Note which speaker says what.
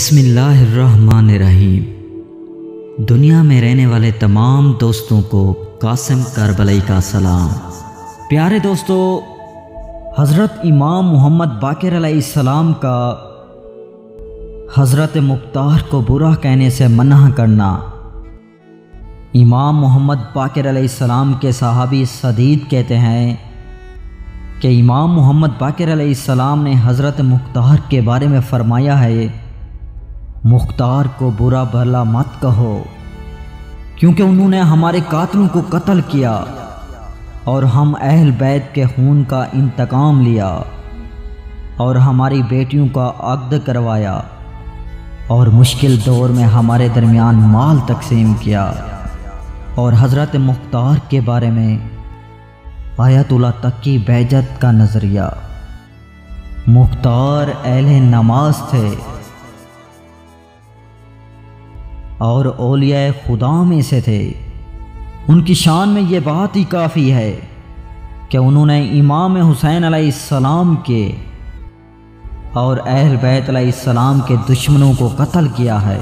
Speaker 1: بسم اللہ الرحمن الرحیم۔ دنیا میں رہنے والے تمام دوستوں کو قاسم کربلائی کا سلام۔ پیارے دوستو، حضرت امام محمد باقر علیہ السلام کا حضرت مختار کو برا کہنے سے منع کرنا۔ امام محمد باقر علیہ السلام کے صحابی سدید کہتے ہیں کہ امام محمد باقر علیہ السلام نے حضرت مختار کے بارے میں فرمایا ہے، مختار کو برا بھلا مت کہو، کیونکہ انہوں نے ہمارے قاتلوں کو قتل کیا اور ہم اہل بیت کے خون کا انتقام لیا اور ہماری بیٹیوں کا عقد کروایا اور مشکل دور میں ہمارے درمیان مال تقسیم کیا۔ اور حضرت مختار کے بارے میں آیت اللہ تک کی بیعت کا نظریہ۔ مختار اہل نماز تھے اور اولیاء خدا میں سے تھے۔ ان کی شان میں یہ بات ہی کافی ہے کہ انہوں نے امام حسین علیہ السلام کے اور اہل بیت علیہ السلام کے دشمنوں کو قتل کیا ہے۔